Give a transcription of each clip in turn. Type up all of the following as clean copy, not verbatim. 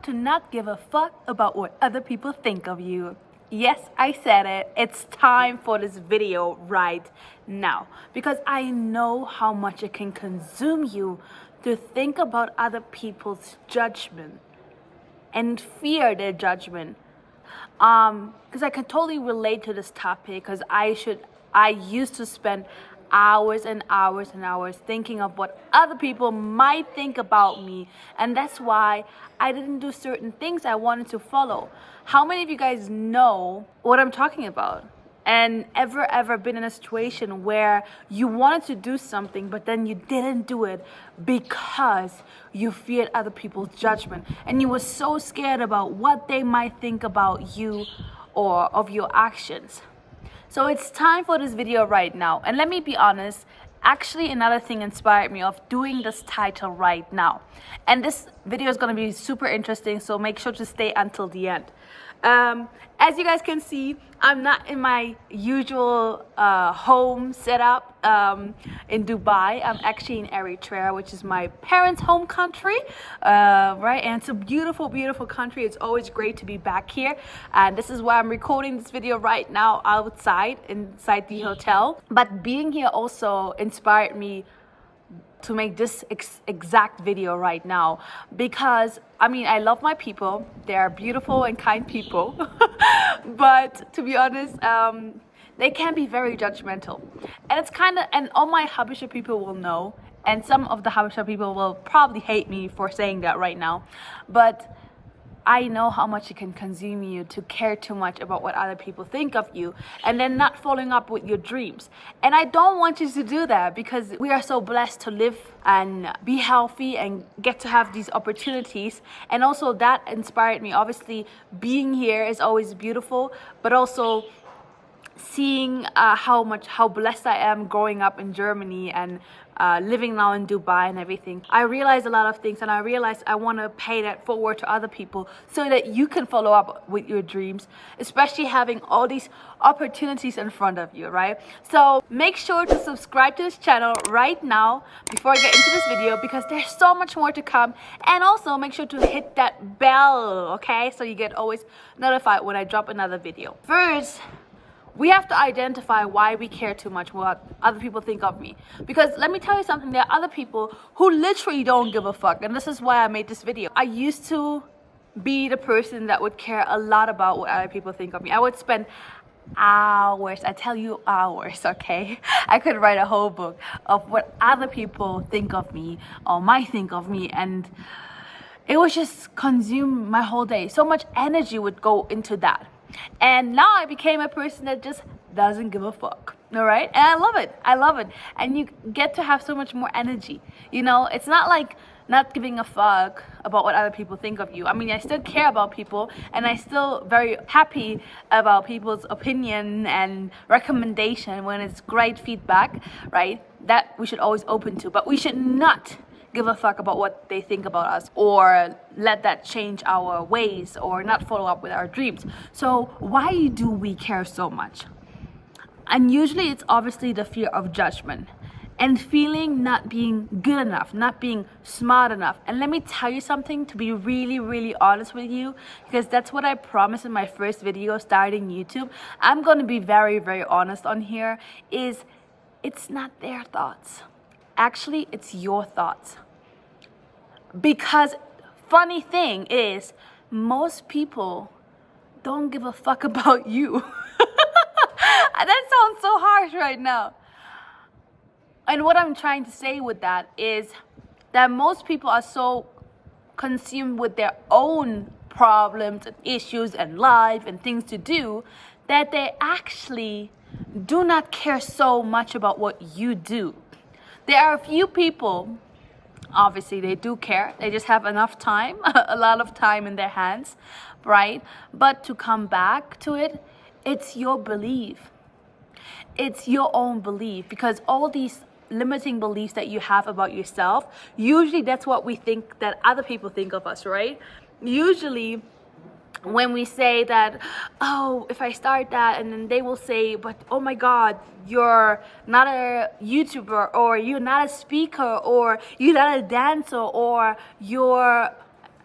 to not give a fuck about what other people think of you. Yes, I said it. It's time for this video right now because I know how much it can consume you to think about other people's judgment and fear their judgment. Because I can totally relate to this topic because I used to spend hours and hours and hours thinking of what other people might think about me, and that's why I didn't do certain things I wanted to follow. How many of you guys know what I'm talking about? And ever been in a situation where you wanted to do something but then you didn't do it because you feared other people's judgment and you were so scared about what they might think about you or of your actions? So it's time for this video right now. And let me be honest, actually another thing inspired me of doing this title right now. And this video is going to be super interesting, so make sure to stay until the end. As you guys can see, I'm not in my usual home setup in Dubai. I'm actually in Eritrea, which is my parents' home country, right? And it's a beautiful, beautiful country. It's always great to be back here. And this is why I'm recording this video right now outside, inside the hotel. But being here also inspired me to make this exact video right now because I love my people. They are beautiful and kind people. But to be honest, they can be very judgmental. And it's and all my Habesha people will know, and some of the Habesha people will probably hate me for saying that right now, but I know how much it can consume you to care too much about what other people think of you and then not following up with your dreams. And I don't want you to do that because we are so blessed to live and be healthy and get to have these opportunities. And also that inspired me. Obviously, being here is always beautiful, but also seeing how blessed I am growing up in Germany and living now in Dubai and everything. I realized a lot of things, and I realized I want to pay that forward to other people so that you can follow up with your dreams, especially having all these opportunities in front of you, right? So make sure to subscribe to this channel right now before I get into this video because there's so much more to come. And also make sure to hit that bell, okay? So you get always notified when I drop another video. First, we have to identify why we care too much what other people think of me. Because let me tell you something, there are other people who literally don't give a fuck. And this is why I made this video. I used to be the person that would care a lot about what other people think of me. I would spend hours, I tell you hours, okay? I could write a whole book of what other people think of me or might think of me, and it would just consume my whole day. So much energy would go into that. And now I became a person that just doesn't give a fuck, all right? And I love it. I love it. And you get to have so much more energy. You know, it's not like not giving a fuck about what other people think of you. I still care about people, and I still very happy about people's opinion and recommendation when it's great feedback, right? That we should always open to. But we should not give a fuck about what they think about us or let that change our ways or not follow up with our dreams. So why do we care so much? And usually it's obviously the fear of judgment and feeling not being good enough, not being smart enough. And let me tell you something, to be really, really honest with you, because that's what I promised in my first video starting YouTube. I'm going to be very, very honest on here, is it's not their thoughts. Actually, it's your thoughts. Because funny thing is, most people don't give a fuck about you. That sounds so harsh right now. And what I'm trying to say with that is that most people are so consumed with their own problems and issues and life and things to do that they actually do not care so much about what you do. There are a few people, obviously they do care, they just have enough time, a lot of time in their hands, right? But to come back to it, it's your belief. It's your own belief, because all these limiting beliefs that you have about yourself, usually that's what we think that other people think of us, right? Usually when we say that, oh, if I start that, and then they will say, but oh my God, you're not a YouTuber, or you're not a speaker, or you're not a dancer, or you're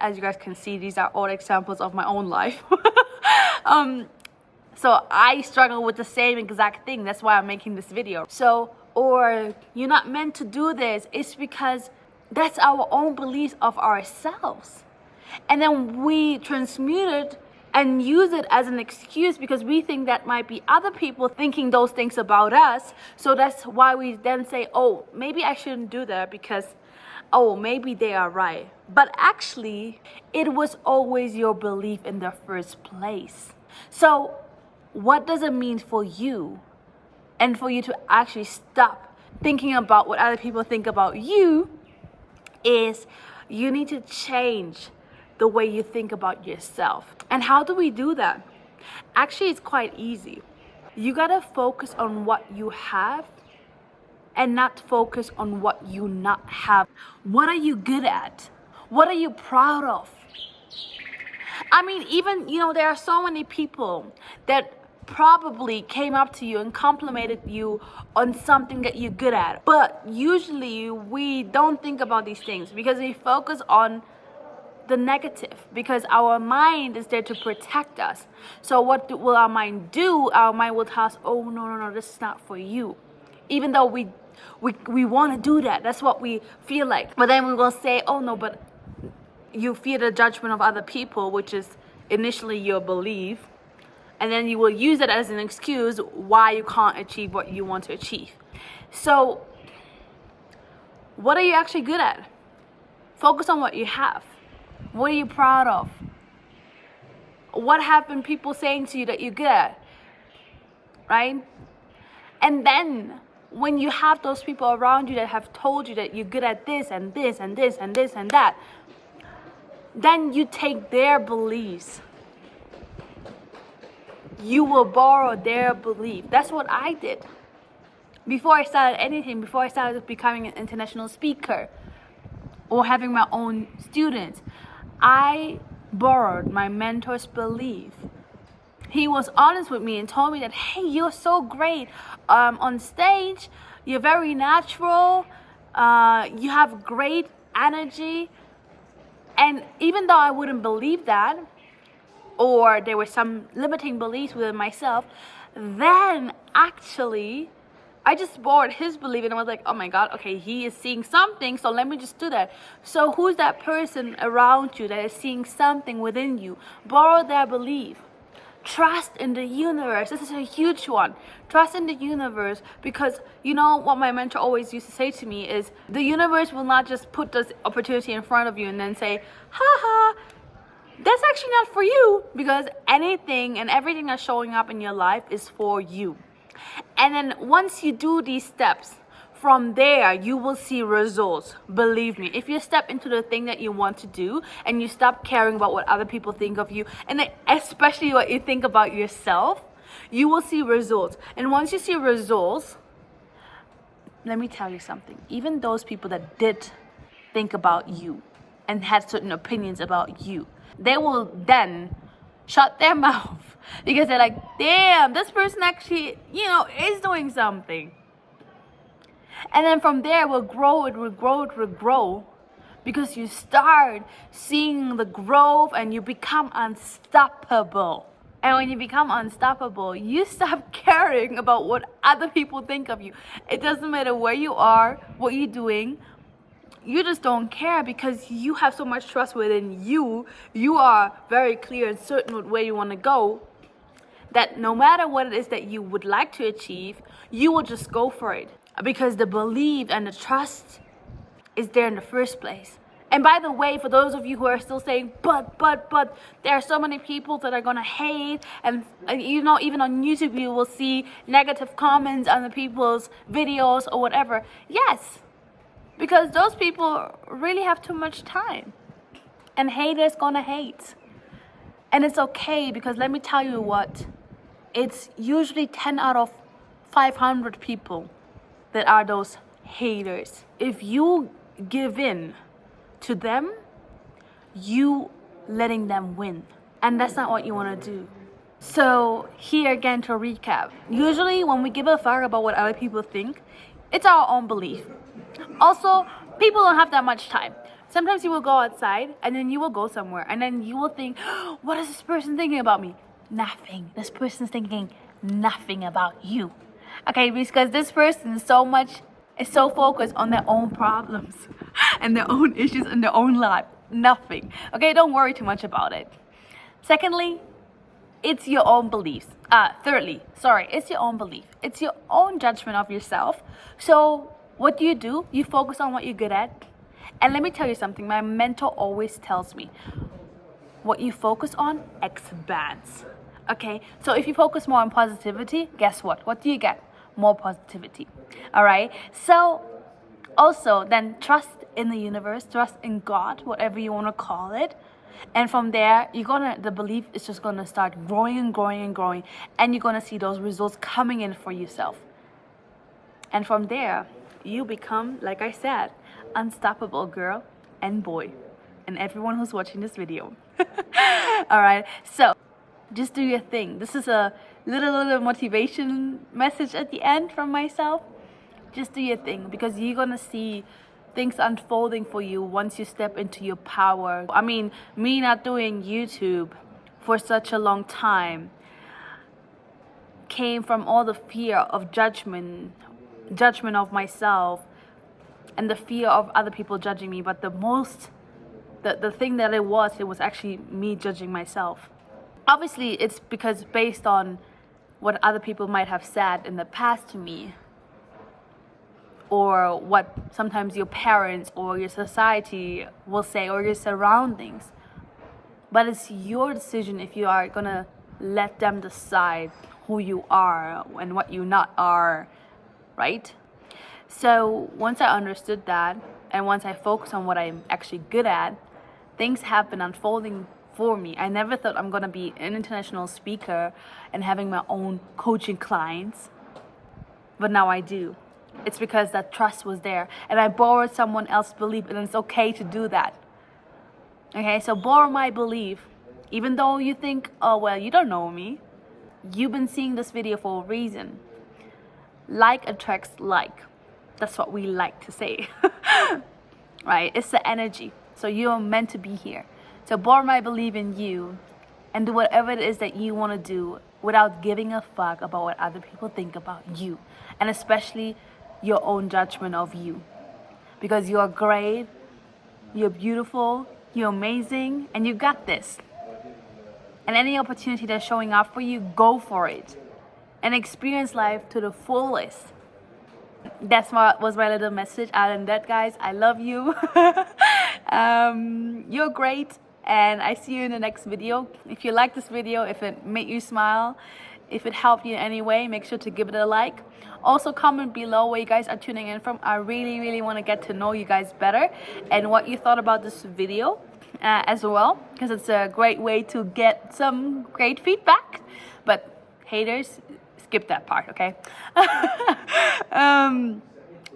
As you guys can see, these are all examples of my own life. So I struggle with the same exact thing. That's why I'm making this video. So, or you're not meant to do this. It's because that's our own beliefs of ourselves. And then we transmute it and use it as an excuse because we think that might be other people thinking those things about us. So that's why we then say, oh, maybe I shouldn't do that because, oh, maybe they are right. But actually, it was always your belief in the first place. So what does it mean for you and for you to actually stop thinking about what other people think about you is you need to change the way you think about yourself. And how do we do that? Actually, it's quite easy. You gotta focus on what you have and not focus on what you not have. What are you good at? What are you proud of? I mean, even, there are so many people that probably came up to you and complimented you on something that you're good at. But usually we don't think about these things because we focus on the negative because our mind is there to protect us. So what will our mind do? Our mind will tell us, oh, no, this is not for you. Even though we want to do that. That's what we feel like. But then we will say, oh, no, but you fear the judgment of other people, which is initially your belief. And then you will use it as an excuse why you can't achieve what you want to achieve. So what are you actually good at? Focus on what you have. What are you proud of? What have been people saying to you that you're good at? Right? And then when you have those people around you that have told you that you're good at this and this and this and this and that, then you take their beliefs. You will borrow their belief. That's what I did. Before I started anything, before I started becoming an international speaker or having my own students, I borrowed my mentor's belief. He was honest with me and told me that, hey, you're so great on stage. You're very natural. You have great energy. And even though I wouldn't believe that, or there were some limiting beliefs within myself, then actually I just borrowed his belief and I was like, oh my God, okay, he is seeing something, so let me just do that. So who's that person around you that is seeing something within you? Borrow their belief. Trust in the universe. This is a huge one. Trust in the universe, because you know what my mentor always used to say to me is the universe will not just put this opportunity in front of you and then say, haha, that's actually not for you, because anything and everything that's showing up in your life is for you. And then once you do these steps, from there you will see results. Believe me, if you step into the thing that you want to do and you stop caring about what other people think of you, and then especially what you think about yourself, you will see results. And once you see results, let me tell you something, even those people that did think about you and had certain opinions about you, they will then shut their mouth because they're like, damn, this person actually, is doing something. And then from there it will grow because you start seeing the growth and you become unstoppable. And when you become unstoppable, you stop caring about what other people think of you. It doesn't matter where you are, what you're doing. You just don't care because you have so much trust within you. You are very clear and certain with where you want to go, that no matter what it is that you would like to achieve, you will just go for it. Because the belief and the trust is there in the first place. And by the way, for those of you who are still saying, but, there are so many people that are going to hate. And even on YouTube, you will see negative comments on the people's videos or whatever. Yes, because those people really have too much time. And haters going to hate. And it's okay, because let me tell you what, it's usually 10 out of 500 people that are those haters. If you give in to them, you letting them win. And that's not what you want to do. So here again to recap. Usually when we give a fuck about what other people think, it's our own belief. Also, people don't have that much time. Sometimes you will go outside and then you will go somewhere and then you will think, what is this person thinking about me? Nothing. This person's thinking nothing about you. Okay, because this person is so focused on their own problems and their own issues in their own life. Nothing. Okay, don't worry too much about it. Secondly, it's your own beliefs. Thirdly, it's your own belief. It's your own judgment of yourself. So what do? You focus on what you're good at. And let me tell you something, my mentor always tells me, what you focus on expands. Okay, so if you focus more on positivity, guess what? What do you get? More positivity. All right, so also then trust in the universe, trust in God, whatever you want to call it. And from there, the belief is just gonna start growing and growing and growing, and you're gonna see those results coming in for yourself. And from there, you become, like I said, unstoppable girl and boy, and everyone who's watching this video. All right, so just do your thing. This is a little motivation message at the end from myself. Just do your thing, because you're gonna see things unfolding for you once you step into your power. I mean, me not doing YouTube for such a long time came from all the fear of judgment of myself, and the fear of other people judging me. But the thing that it was actually me judging myself. Obviously, it's because based on what other people might have said in the past to me, or what sometimes your parents or your society will say, or your surroundings. But it's your decision if you are gonna let them decide who you are and what you not are, right? So once I understood that, and once I focused on what I'm actually good at, things have been unfolding for me. I never thought I'm gonna be an international speaker and having my own coaching clients, but now I do. It's because that trust was there, and I borrowed someone else's belief, and it's okay to do that. Okay, so borrow my belief, even though you think, oh well, you don't know me. You've been seeing this video for a reason. Like attracts like. That's what we like to say. Right? It's the energy. So you're meant to be here. So borrow my belief in you, and do whatever it is that you want to do without giving a fuck about what other people think about you, and especially your own judgment of you, because you're great, you're beautiful, you're amazing, and you got this. And any opportunity that's showing up for you, go for it and experience life to the fullest. That's what was my little message. Other than that, guys, I love you. You're great, and I see you in the next video. If you like this video, if it made you smile, if it helped you in any way, make sure to give it a like. Also comment below where you guys are tuning in from. I really want to get to know you guys better, and what you thought about this video as well, because it's a great way to get some great feedback. But haters, skip that part, okay?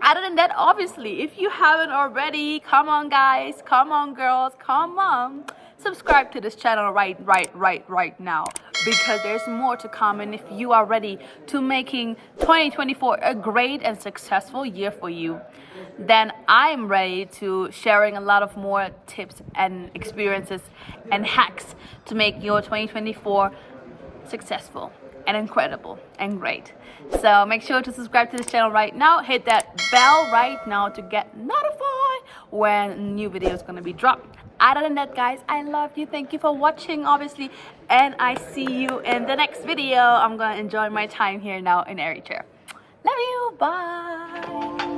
Other than that, obviously, if you haven't already, come on guys, come on girls, come on, subscribe to this channel right now, because there's more to come. And if you are ready to making 2024 a great and successful year for you, then I'm ready to sharing a lot of more tips and experiences and hacks to make your 2024 successful and incredible and great. So make sure to subscribe to this channel right now. Hit that bell right now to get notified when a new video is going to be dropped. Other than that, guys, I love you. Thank you for watching, obviously, and I see you in the next video. I'm going to enjoy my time here now in Eritrea. Love you. Bye.